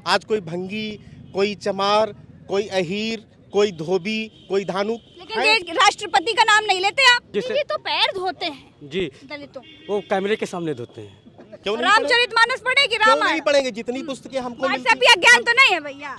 आज कोई भंगी, कोई चमार, कोई अहीर, कोई धोबी, कोई धानुक। लेकिन राष्ट्रपति का नाम नहीं लेते आप। ये तो पैर धोते हैं जी, दलितों, वो कैमरे के सामने धोते हैं। क्यों नहीं रामचरितमानस पढ़ेगी, क्यों रामायण नहीं पढ़ेंगे? जितनी पुस्तकें हमको मिलती व्हाट्सएप या ज्ञान तो नहीं है भैया,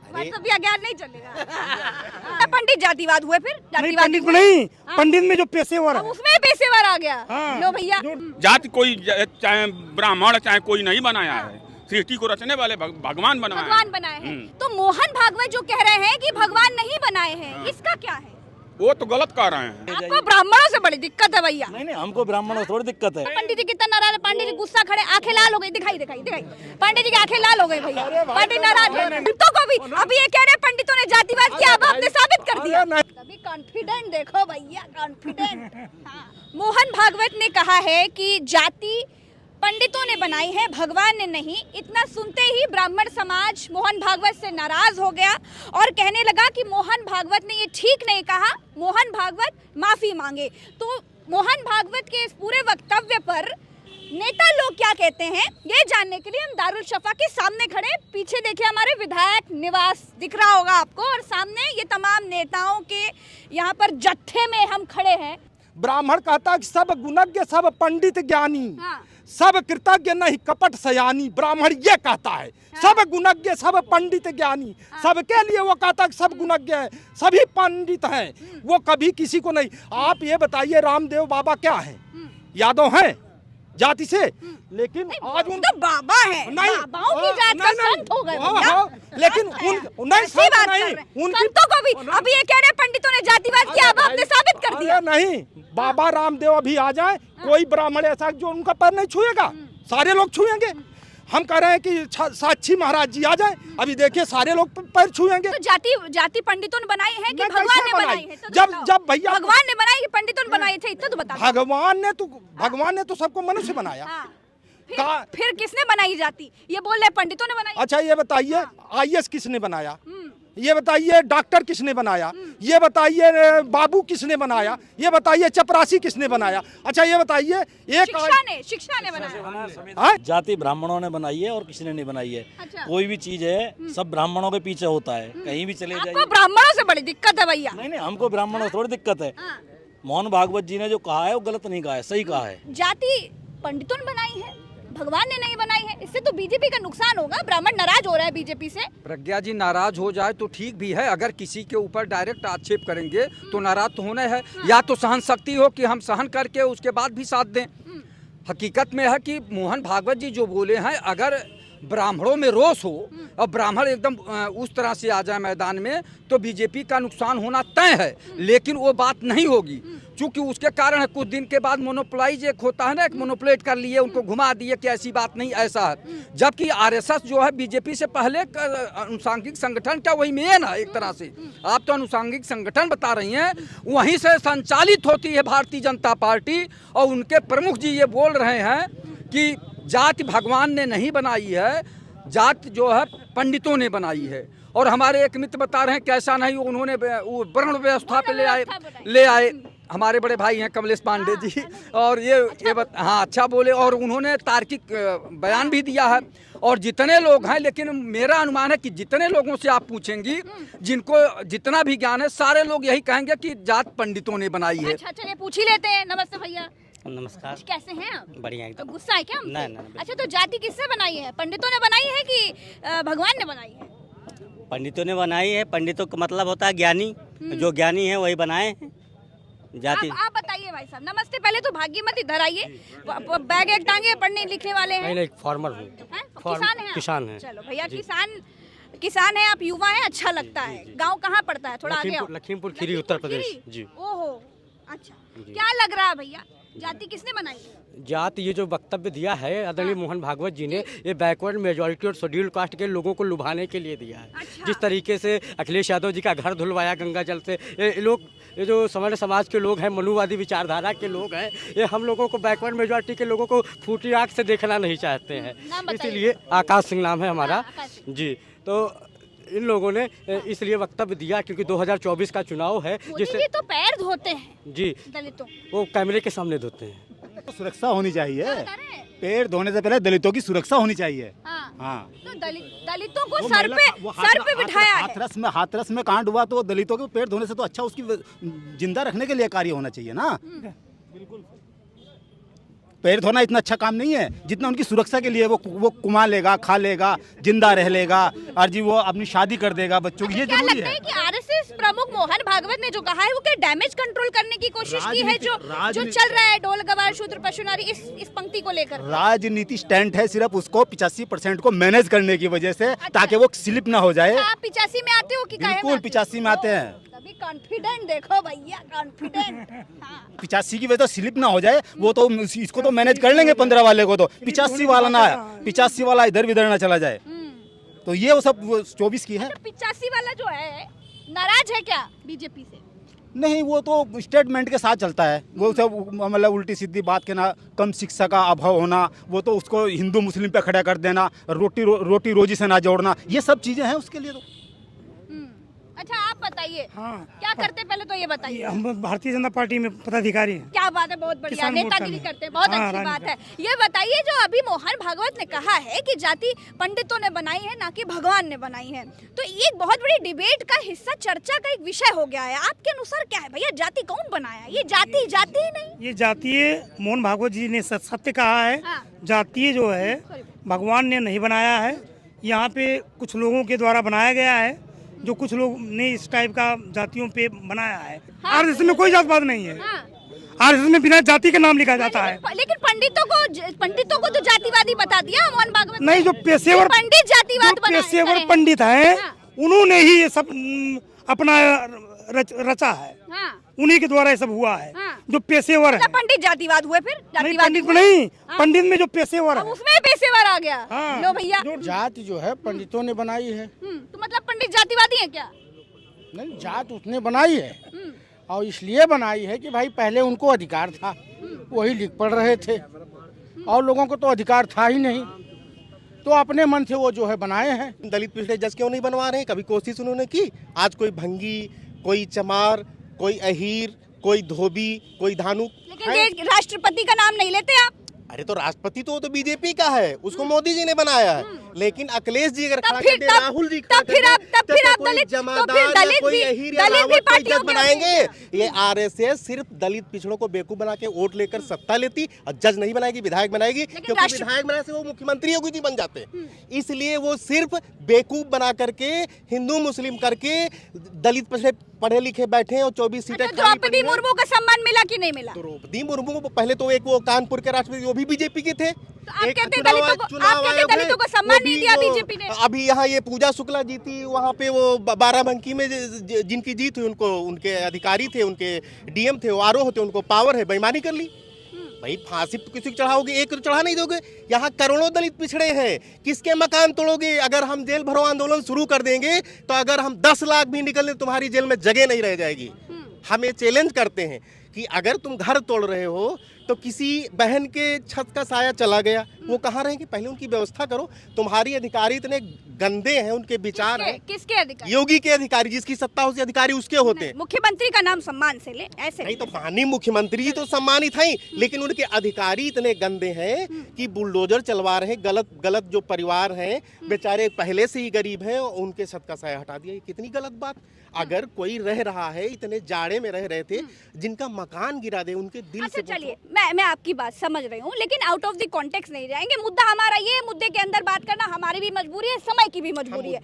व्हाट्सएप या ज्ञान नहीं चलेगा। पंडित जातिवाद हुए, फिर जातिवाद पंडित नहीं, पंडित में जो पेशेवर है उसमें पेशेवर आ गया। लो भैया, जाति कोई चाहे ब्राह्मण चाहे कोई नहीं बनाया है, सृष्टि को रचने वाले भगवान बनाए हैं। तो मोहन भागवत जो कह रहे हैं कि भगवान नहीं बनाए हैं, इसका क्या है? वो तो गलत कह रहे हैं। आपको ब्राह्मणों से बड़ी दिक्कत है भैया। नहीं, हमको ब्राह्मणों से थोड़ी दिक्कत है। पंडित जी कितना नाराज है, पंडित जी गुस्सा खड़े, आंखें लाल हो गई, दिखाई पंडित जी की आंखें लाल हो गई भैया, पंडित नाराज है। पंडितों को भी अभी ये कह रहे हैं पंडितों ने जातिवाद किया, अब आपने साबित कर दिया। कभी कॉन्फिडेंट देखो भैया, कॉन्फिडेंट। मोहन भागवत ने कहा है कि जाति पंडितों ने बनाई है, भगवान ने नहीं। इतना सुनते ही ब्राह्मण समाज मोहन भागवत से नाराज हो गया और कहने लगा कि मोहन भागवत ने ये ठीक नहीं कहा, मोहन भागवत माफी मांगे। तो मोहन भागवत के इस पूरे वक्तव्य पर नेता लोग क्या कहते हैं, ये जानने के लिए हम दारुल शफा के सामने खड़े। पीछे देखिए हमारे विधायक निवास दिख रहा होगा आपको, और सामने ये तमाम नेताओं के यहाँ पर जत्थे में हम खड़े हैं। ब्राह्मण कहता है कि सब गुणज्ञ, सब पंडित ज्ञानी, सब कृतज्ञ नहीं कपट सयानी। ब्राह्मण ये कहता है सब गुणज्ञ, सब पंडित ज्ञानी, सबके लिए वो कहता है सब गुणज्ञ है, सभी पंडित हैं, वो कभी किसी को नहीं। आप ये बताइए रामदेव बाबा क्या है? यादव हैं जाति से, लेकिन आज उन तो बाबा है, बाबाओं की जात का संत हो गए भैया। लेकिन नहीं संतों को भी अभी ये कह रहे पंडितों ने जातिवाद किया, अब आपने साबित कर दिया। नहीं, बाबा रामदेव अभी आ जाए, कोई ब्राह्मण ऐसा जो उनका पैर नहीं छुएगा, सारे लोग छुएंगे। हम कह रहे हैं कि साक्षी महाराज जी आ जाए, अभी देखिए सारे लोग पैर छुएंगे। तो जाति पंडितों ने बनाई है कि भगवान ने बनाई है? तो जब भैया भगवान ने बनाई कि पंडितों ने बनाई थे, इतना तो बता। भगवान ने तो सबको मनुष्य बनाया। फिर किसने बनाई जाति? ये बोल रहे पंडितों ने बनाई। अच्छा ये बताइए IAS किसने बनाया? ये बताइए डॉक्टर किसने बनाया? ये बताइए बाबू किसने बनाया? ये बताइए चपरासी किसने बनाया? अच्छा ये बताइए एक शिक्षा ने बनाया। जाति ब्राह्मणों ने बनाई है और किसी ने नहीं बनाई है। अच्छा। कोई भी चीज है सब ब्राह्मणों के पीछे होता है, कहीं भी चले जाइए। आपको ब्राह्मणों से बड़ी दिक्कत है भैया? नहीं, हमको ब्राह्मणों से थोड़ी दिक्कत है। मोहन भागवत जी ने जो कहा है वो गलत नहीं कहा है, सही कहा है। जाति पंडितों ने बनाई है, भगवान ने नहीं बनाई है। इससे तो बीजेपी का नुकसान होगा। ब्राह्मण नाराज हो रहा है बीजेपी से। प्रज्ञा जी नाराज हो जाए तो ठीक भी है, अगर किसी के ऊपर डायरेक्ट आक्षेप करेंगे तो नाराज तो होना है। या तो सहन शक्ति हो कि हम सहन करके उसके बाद भी साथ दें। हकीकत में है कि मोहन भागवत जी जो बोले हैं, अगर ब्राह्मणों में रोष हो और ब्राह्मण एकदम उस तरह से आ जाए मैदान में, तो बीजेपी का नुकसान होना तय है। लेकिन वो बात नहीं होगी, क्योंकि उसके कारण है कुछ दिन के बाद मोनोपोलाइज एक होता है ना, एक मोनोपोलेट कर लिए, उनको घुमा दिए कि ऐसी बात नहीं, ऐसा है। जबकि RSS जो है बीजेपी से पहले अनुसांगिक संगठन का वही मेन है एक तरह से। आप तो अनुसांगिक संगठन बता रही हैं, वहीं से संचालित होती है भारतीय जनता पार्टी। और उनके प्रमुख जी ये बोल रहे हैं कि जाति भगवान ने नहीं बनाई है, जात जो है पंडितों ने बनाई है। और हमारे एक मित्र बता रहे हैं कैसा नहीं, उन्होंने वर्ण व्यवस्था पे ले आए हमारे बड़े भाई हैं कमलेश पांडे जी, और ये अच्छा बोले, और उन्होंने तार्किक बयान भी दिया है। और जितने लोग हैं, लेकिन मेरा अनुमान है कि जितने लोगों से आप पूछेंगी, जिनको जितना भी ज्ञान है, सारे लोग यही कहेंगे कि जात पंडितों ने बनाई है। अच्छा चलिए पूछ ही लेते हैं। नमस्ते भैया। नमस्कार, कैसे हैं आप? बढ़िया एकदम। तो गुस्सा है क्या? नहीं। अच्छा तो जाति किससे बनाई है? पंडितों ने बनाई है कि भगवान ने बनाई है? पंडितों ने बनाई है। पंडितों का मतलब होता है ज्ञानी, जो ज्ञानी है वही बनाए हैं जाति। आप बताइए भाई साहब। नमस्ते। पहले तो भाग्यमती इधर आइए, बैग एक टांगे, पढ़ने लिखने वाले हैं? नहीं, फार्मर हूँ। किसान हैं। चलो भैया, किसान है आप, युवा है, अच्छा लगता है। गाँव कहाँ पड़ता है? थोड़ा आगे। लखीमपुर खीरी, उत्तर प्रदेश जी। ओहो, अच्छा। क्या लग रहा है भैया, जाति किसने बनाई है? जाति ये जो वक्तव्य दिया है आदरणीय मोहन भागवत जी ने, ये बैकवर्ड मेजॉरिटी और शेड्यूल कास्ट के लोगों को लुभाने के लिए दिया है। अच्छा। जिस तरीके से अखिलेश यादव जी का घर धुलवाया गंगा जल से, ये जो सवर्ण समाज के लोग हैं, मनुवादी विचारधारा के लोग हैं, ये हम लोगों को बैकवर्ड मेजॉरिटी के लोगों को फूटी आँख से देखना नहीं चाहते हैं। इसीलिए आकाश सिंह नाम है हमारा जी। तो इन लोगों ने इसलिए वक्तव्य दिया क्योंकि 2024 का चुनाव है, जिससे तो पैर धोते हैं जी, दलितों, वो कैमरे के सामने धोते हैं। सुरक्षा होनी चाहिए। क्या बता रहे हैं? पेड़ धोने से पहले दलितों की सुरक्षा होनी चाहिए। हाँ। तो दलितों को सर पे बिठाया है। हाथरस में कांड हुआ तो दलितों के पेड़ धोने से तो अच्छा उसकी जिंदा रखने के लिए कार्य होना चाहिए ना। बिल्कुल। पैर धोना इतना अच्छा काम नहीं है जितना उनकी सुरक्षा के लिए वो कुमा लेगा, खा लेगा, जिंदा रह लेगा और जी वो अपनी शादी कर देगा बच्चों की। ये क्या जरूरी लगता है है कि आरएसएस प्रमुख मोहन भागवत ने जो कहा है वो क्या डैमेज कंट्रोल करने की कोशिश की है जो चल रहा है ढोल गवार शूद्र पशु नारी इस पंक्ति को लेकर? राजनीति स्टैंड है सिर्फ उसको 85% को मैनेज करने की वजह से, ताकि वो स्लिप ना हो जाए। आप 85 में आते हो कि काहे में? बिल्कुल 85 में आते हैं। तभी कॉन्फिडेंट देखो भैया, कॉन्फिडेंट। 85 की वजह से स्लिप ना हो जाए, वो तो इसको तो मैनेज कर लेंगे 15 वाले को, तो 85 वाला ना, 85 वाला इधर विधर ना चला जाए। तो ये वो सब 24 की है। 85 वाला जो है नाराज है क्या बीजेपी से? नहीं, वो तो स्टेटमेंट के साथ चलता है। वो सब मतलब उल्टी सीधी बात कहना, कम शिक्षा का अभाव होना, वो तो उसको हिंदू मुस्लिम पे खड़ा कर देना, रोटी रोजी से ना जोड़ना, ये सब चीजें हैं उसके लिए। तो अच्छा आप बताइए। हाँ, क्या करते पहले तो ये बताइए। हम भारतीय जनता पार्टी में पदाधिकारी हैं। क्या बात है, बहुत बढ़िया, नेतागिरी करते हैं, बहुत अच्छी बात है। ये बताइए जो अभी मोहन भागवत ने कहा है कि जाति पंडितों ने बनाई है ना कि भगवान ने बनाई है, तो ये एक बहुत बड़ी डिबेट का हिस्सा, चर्चा का एक विषय हो गया है। आपके अनुसार क्या है भैया, जाति कौन बनाया? ये जाति ही नहीं, ये जातीय मोहन भागवत जी ने सत्य कहा है। जातीय जो है भगवान ने नहीं बनाया है, यहाँ पे कुछ लोगों के द्वारा बनाया गया है, जो कुछ लोग ने इस टाइप का जातियों पे बनाया है। आरएसएस में कोई जातवाद नहीं है। आरएसएस में बिना जाति का नाम लिखा जाता है। लेकिन पंडितों को तो जातिवादी बता दिया मोहन भागवत नहीं, जो पेशेवर पंडित जातिवाद पेशेवर पंडित हैं, उन्होंने ही ये सब अपना रचा है। उन्हीं के द्वारा ये सब हुआ है। जो पेशेवर है पंडित जातिवाद हुए, फिर पंडित नहीं, पंडित में जो पेशेवर है उसमें पेशेवर आ गया। लो भैया, जाति जो है पंडितों ने बनाई है। तो मतलब पंडित जातिवादी है क्या? नहीं, जात उसने बनाई है और इसलिए बनाई है कि भाई पहले उनको अधिकार था, वही लिख पढ़ रहे थे और लोगों को तो अधिकार था ही नहीं, तो अपने मन से वो जो है बनाए हैं। दलित पिछड़े जज क्यों नहीं बनवा रहे हैं? कभी कोशिश उन्होंने की? आज कोई भंगी, कोई चमार, कोई अहीर, कोई धोबी, कोई धानुक। लेकिन राष्ट्रपति का नाम नहीं लेते आप। अरे तो राष्ट्रपति तो बीजेपी का है, उसको मोदी जी ने बनाया है। लेकिन अखिलेश जी अगर खड़ा कर दे, राहुल जी खड़ा कर दे, तो कोई जमादार या कोई अहीर या रावत कोई जज बनाएंगे? ये आरएसएस सिर्फ दलित पिछड़ों को बेवकूफ बना के वोट लेकर सत्ता लेती और जज नहीं बनाएगी, विधायक बनाएगी, क्योंकि विधायक बनाने से वो मुख्यमंत्री योगी जी बन जाते। इसलिए वो सिर्फ बेवकूफ बना करके, हिंदू मुस्लिम करके दलित पिछड़े पढ़े लिखे बैठे और 24 सीटें। द्रौपदी मुर्मू का सम्मान मिला कि नहीं मिला? द्रौपदी मुर्मू को पहले तो एक वो कानपुर के राष्ट्रपति, वो भी बीजेपी के थे। तो आप कहते दलितों को सम्मान नहीं दिया बीजेपी ने? अभी यहाँ ये पूजा शुक्ला जीती, वहाँ पे वो बाराबंकी में जिनकी जीत हुई, उनको उनके अधिकारी थे, उनके डीएम थे, वो आरओ थे, उनको पावर है, बेईमानी कर ली। भाई फांसी तो किसी को चढ़ाओगे, एक तो चढ़ा नहीं दोगे। यहाँ करोड़ों दलित पिछड़े हैं, किसके मकान तोड़ोगे? अगर हम जेल भरो आंदोलन शुरू कर देंगे तो अगर हम 10 लाख भी निकले तुम्हारी जेल में जगह नहीं रह जाएगी। हम ये चैलेंज करते हैं कि अगर तुम घर तोड़ रहे हो तो किसी बहन के छत का साया चला गया, वो कहाँ रहेंगे? पहले उनकी व्यवस्था करो। तुम्हारी अधिकारी इतने गंदे हैं, उनके विचार हैं। किसके अधिकारी? योगी के अधिकारी, जिसकी सत्ता होती अधिकारी उसके होते हैं। मुख्यमंत्री का नाम सम्मान से ले, ऐसे नहीं तो माननीय मुख्यमंत्री जी तो सम्मानित हैं, लेकिन उनके अधिकारी इतने गंदे हैं कि बुलडोजर चलवा रहे हैं। गलत जो परिवार हैं बेचारे पहले से ही गरीब हैं, उनके छत का साया हटा दिया। ये कितनी गलत बात। अगर कोई रह रहा है, इतने जाड़े में रह रहे थे, जिनका मकान गिरा दे, उनके दिल से। चलिए, मैं आपकी बात समझ रही हूँ, लेकिन आउट ऑफ द कॉन्टेक्स्ट नहीं जाएंगे। मुद्दा हमारा ये, मुद्दे के अंदर बात करना हमारी भी मजबूरी है, समय की भी मजबूरी है।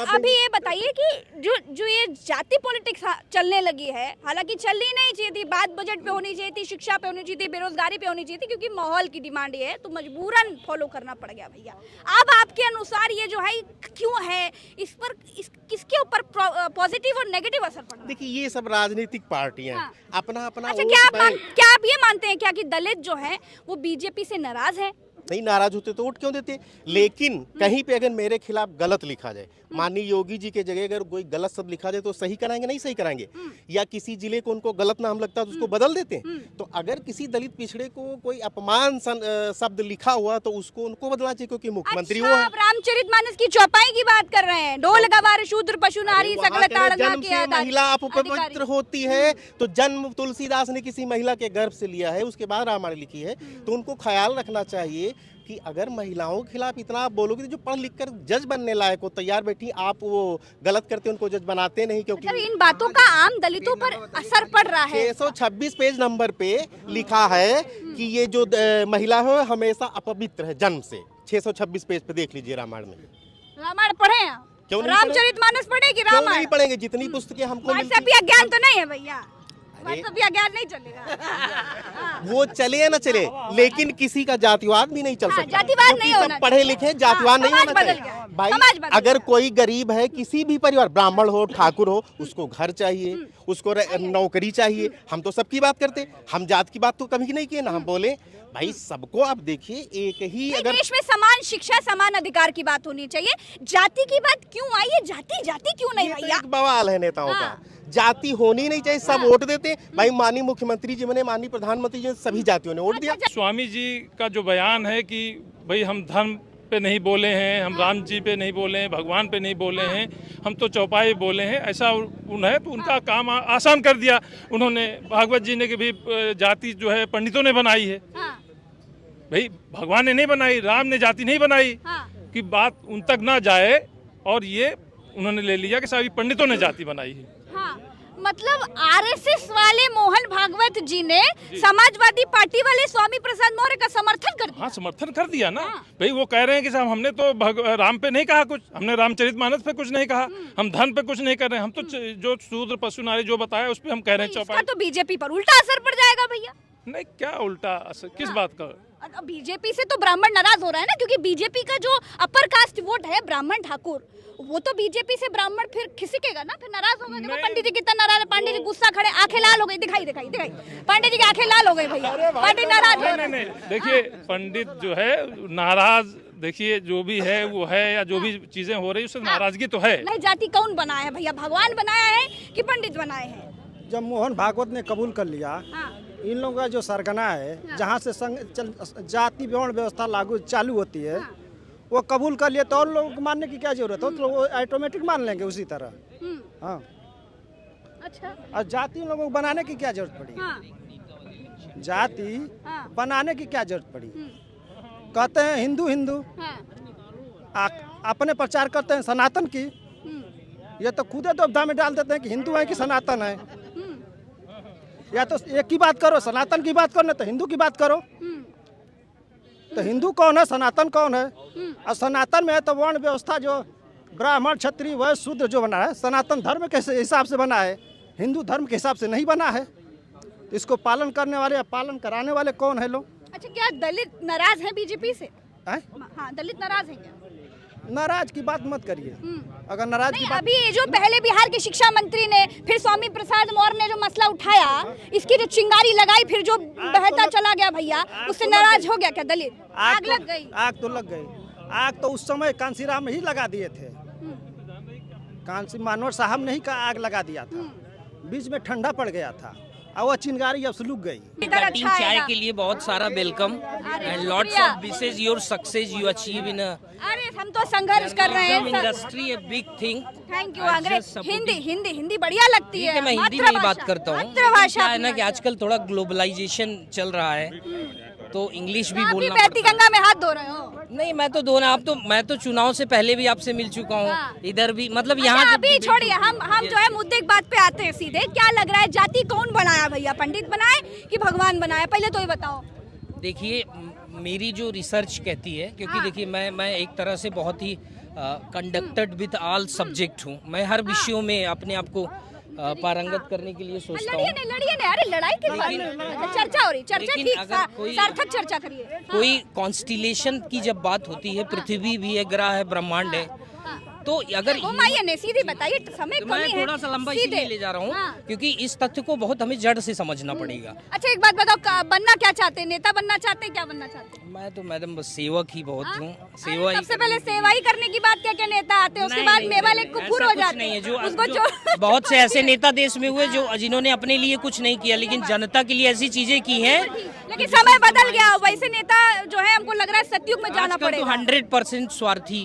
अभी ये बताइए कि जो ये जाति पॉलिटिक्स चलने लगी है, हालांकि चलनी नहीं चाहिए थी, बात बजट पे होनी चाहिए थी, शिक्षा पे होनी चाहिए थी, बेरोजगारी पे होनी चाहिए थी, क्योंकि माहौल की डिमांड ये है, तो मजबूरन फॉलो करना पड़ गया भैया। अब आपके अनुसार ये जो है क्यों है, इस पर किसके ऊपर पॉजिटिव और नेगेटिव असर पड़ा? देखिए, ये सब राजनीतिक पार्टियां अपना अपना। अच्छा, क्या आप ये मानते हैं क्या कि दलित जो है वो बीजेपी से नाराज है? नहीं नाराज होते तो वोट क्यों देते। लेकिन कहीं पे अगर मेरे खिलाफ गलत लिखा जाए, माननीय योगी जी के जगह अगर कोई गलत शब्द लिखा जाए तो सही कराएंगे, नहीं सही कराएंगे। या किसी जिले को उनको गलत नाम लगता है तो उसको बदल देते हैं। तो अगर किसी दलित पिछड़े को कोई अपमान शब्द लिखा हुआ तो उसको उनको बदलना चाहिए, क्योंकि मुख्यमंत्री वो है। आप रामचरितमानस की चौपाई की बात कर रहे हैं, ढोल गवार शूद्र पशु नारी सकल ताड़ना जन्म से महिला अपवित्र होती है, तो जन्म तुलसीदास ने किसी महिला के गर्भ से लिया है, उसके बाद रामायण लिखी है। तो उनको ख्याल रखना चाहिए कि अगर महिलाओं के खिलाफ इतना आप बोलोगे तो जो पढ़ लिख कर जज बनने लायक हो तैयार बैठी, आप वो गलत करते उनको जज बनाते नहीं। क्योंकि इन बातों का आम दलितों पर असर पड़ रहा है। 626 पेज नंबर पे लिखा है कि ये जो महिला है हमेशा अपवित्र है जन्म से। 626 पेज पे देख लीजिए रामायण में। रामायण पढ़े हैं? क्यों नहीं रामचरितमानस पढ़े कि रामायण? नहीं पढ़ेंगे, जितनी पुस्तकें हमको ज्ञान तो नहीं है भैया, ज्ञान नहीं चलेगा। वो चले या ना चले, लेकिन किसी का जातिवाद भी नहीं चल सकता। जातिवाद नहीं होना, पढ़े लिखे जातिवाद नहीं होना चाहिए भाई। अगर कोई गरीब है, किसी भी परिवार, ब्राह्मण हो ठाकुर हो, उसको घर चाहिए, उसको नौकरी चाहिए। हम तो सबकी बात करते, हम जात की बात तो कभी नहीं किए ना हम बोले। भाई सबको आप देखिए एक ही, अगर देश में समान शिक्षा समान अधिकार की बात होनी चाहिए। जाति की बात क्यों आई है? जाति क्यों नहीं भैया? एक बवाल है नेताओं का, जाति होनी नहीं चाहिए। सब वोट देते भाई, माननीय मुख्यमंत्री जी ने, माननीय प्रधानमंत्री जी ने, सभी जातियों ने वोट दिया। स्वामी जी का जो बयान है कि भाई हम धर्म पे नहीं बोले हैं, हम राम जी पे नहीं बोले हैं, भगवान पे नहीं बोले हैं, हम तो चौपाई बोले हैं, ऐसा उन्हें तो उनका काम आसान कर दिया उन्होंने। भागवत जी ने कि भी जाति जो है पंडितों ने बनाई है। भाई भगवान ने नहीं बनाई, राम ने जाति नहीं बनाई। कि बात उन तक ना जाए, और ये उन्होंने ले लिया कि सारी पंडितों ने जाति बनाई है। मतलब आरएसएस वाले मोहन भागवत जी ने समाजवादी पार्टी वाले स्वामी प्रसाद मौर्य का समर्थन कर दिया। हाँ, समर्थन कर दिया ना। भाई वो कह रहे हैं कि साहब हमने तो राम पे नहीं कहा कुछ, हमने रामचरितमानस पे कुछ नहीं कहा, हम धर्म पे कुछ नहीं कर रहे हैं, हम तो जो शूद्र पशु नारी जो बताया उस पे हम कह रहे हैं चौपाई। तो बीजेपी पर उल्टा असर पड़ जाएगा भैया। नहीं, क्या उल्टा असर, किस बात का? बीजेपी से तो ब्राह्मण नाराज हो रहा है ना, क्योंकि बीजेपी का जो अपर कास्ट वोट है ब्राह्मण ठाकुर, वो तो बीजेपी से ब्राह्मण फिर खिसकेगा ना, फिर नाराज होगा। देखो पंडित जी कितना नाराज है, पंडित जी गुस्सा खड़े, आंखें लाल हो गई, दिखाई पंडित जी की आंखें लाल हो गई भैया, पंडित नाराज है। नहीं, देखिए पंडित जो है नाराज, देखिए जो भी है वो है, या जो भी चीजें हो रही उससे नाराजगी तो है। नहीं, जाति कौन बनाया है भैया? भगवान बनाया है कि पंडित बनाए हैं? जब मोहन भागवत ने कबूल कर लिया, इन लोगों का जो सरगना है, जहाँ से जाति वर्ण व्यवस्था लागू चालू होती है, वो कबूल कर लिए तो और लोगों को मानने की क्या जरूरत है? तो वो ऑटोमेटिक मान लेंगे उसी तरह। हाँ, अच्छा। और जाति उन लोगों को बनाने की क्या जरूरत पड़ी? जाति बनाने की क्या जरूरत पड़ी? कहते हैं हिंदू हिंदू, अपने प्रचार करते हैं सनातन की, ये तो खुद दुविधा में डाल देते हैं कि हिंदू है कि सनातन है। या तो एक की बात करो, सनातन की बात करो, ना तो हिंदू की बात करो। तो हिंदू कौन है, सनातन कौन है? और सनातन में है तो वर्ण व्यवस्था जो ब्राह्मण क्षत्रिय वैश्य शूद्र जो बना है, सनातन धर्म के हिसाब से बना है, हिंदू धर्म के हिसाब से नहीं बना है। तो इसको पालन करने वाले या पालन कराने वाले कौन है लोग? अच्छा, क्या दलित नाराज है बीजेपी से? हाँ, दलित नाराज है क्या? नाराज की बात मत करिए। अगर नाराज की बात, अभी जो पहले बिहार के शिक्षा मंत्री ने, फिर स्वामी प्रसाद मौर्य ने जो मसला उठाया, इसकी जो चिंगारी लगाई, फिर जो बहता चला गया भैया, उससे नाराज हो गया क्या दलित? आग लग गई। आग तो लग गई। आग तो उस समय कांसीराम ही लगा दिए थे, कांसी मानवर साहब ने ही का आग लगा दिया था, बीच में ठंडा पड़ गया था, और वो चिंगारी अब सुलग गई। कटिंग चाय के लिए बहुत सारा welcome and lots of wishes your success you achieve in. अरे हम तो संघर्ष कर रहे हैं, industry a big thing. Thank you. अंग्रेजी हिंदी बढ़िया लगती है। मैं हिंदी में ही बात करता हूँ। क्या है ना कि आजकल थोड़ा ग्लोबलाइजेशन चल रहा है, तो इंग्लिश भी बोलना पड़ता है। गंगा में हाथ धो रहे हो? नहीं, मैं तो धोना, आप तो, मैं तो चुनाव से पहले भी आपसे मिल चुका हूँ, इधर भी, मतलब यहाँ अभी छोड़िए, हम जो है मुद्दे की बात पे आते हैं सीधे। क्या लग रहा है, जाति कौन बनाया भैया? पंडित बनाए कि भगवान बनाया? पहले तो ये बताओ। देखिए, मेरी जो रिसर्च कहती है, क्योंकि देखिए मैं एक तरह से बहुत ही कंडक्टेड विद ऑल सब्जेक्ट हूँ, मैं हर विषयों में अपने आप को पारंगत करने के लिए सोचता हूँ। लड़िए नहीं, अरे लड़ाई की चर्चा हो रही, चर्चा ठीक, सार्थक चर्चा करिए। कोई कॉन्स्टिलेशन की जब बात होती है, पृथ्वी भी है, ग्रह है, ब्रह्मांड है, तो अगर घुमाइए नहीं, सीधी बताइए, समय तो कमी मैं है, थोड़ा सा लंबा सीधे। इसीलिए ले जा रहा हूँ हाँ। क्योंकि इस तथ्य को बहुत हमें जड़ से समझना पड़ेगा। अच्छा एक बात बताओ, बनना क्या चाहते हैं? नेता बनना चाहते हैं, क्या बनना चाहते हैं? मैं तो मैडम बस सेवक ही बहुत हूँ। सेवा ही सबसे पहले सेवा ही करने की बात, क्या क्या नेता आते हैं, उसके बाद मेवा लेके कुफुर हो जाते नहीं है। हैं, जो उसको जो बहुत से ऐसे नेता देश में हुए जो जिन्होंने अपने लिए कुछ नहीं किया लेकिन जनता के लिए ऐसी चीजें की हैं। लेकिन समय बदल गया, वैसे नेता जो है हमको लग रहा है सतयुग में जाना आजकल तो पड़ेगा। 100% स्वार्थी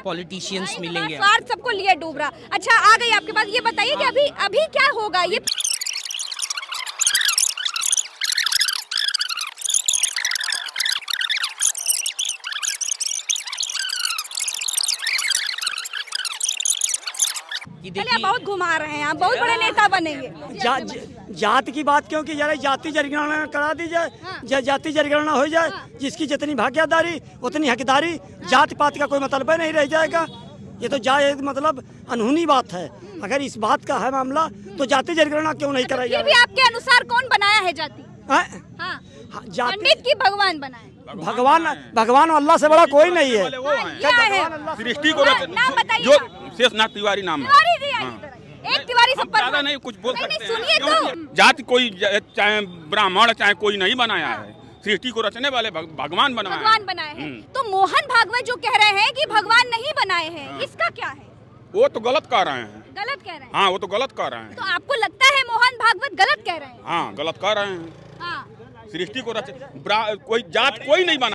पॉलिटिशियंस मिलेंगे। स्वार्थ सबको लिए डूब रहा। अच्छा आ गई आपके पास, ये बताइए कि अभी क्या होगा ये? चलिए बहुत घुमा रहे हैं, आप बहुत बड़े नेता बनेंगे। जात की बात क्यों की जा रही? जाति जनगणना करा दी जाए, जाति जनगणना हो जाए, जिसकी जितनी भागीदारी उतनी हकदारी, जात पात का कोई मतलब नहीं रह जाएगा। ये तो जाए मतलब अनहोनी बात है। अगर इस बात का है मामला तो जाति जनगणना क्यों नहीं कराई? फिर भी आपके अनुसार कौन बनाया है जाति? हाँ, पंडित की भगवान बनाए? भगवान अल्लाह से बड़ा कोई नहीं है। सृष्टि को नाम बताइए। जो शेषनाथ तिवारी नाम है। एक तिवारी सब ज्यादा नहीं कुछ बोल सकते सुनिए हैं। जाति कोई चाहे ब्राह्मण चाहे कोई नहीं बनाया है, सृष्टि को रचने वाले भगवान बनाए हैं। तो मोहन भागवत जो कह रहे हैं कि भगवान नहीं बनाए हैं, इसका क्या है? वो तो गलत कह रहे हैं। गलत कह रहे हैं? हाँ वो तो गलत कह रहे हैं। तो आपको लगता है मोहन भागवत गलत कह रहे हैं? हाँ गलत कह रहे हैं। हाँ। सृष्टि को कोई जात कोई नहीं बना।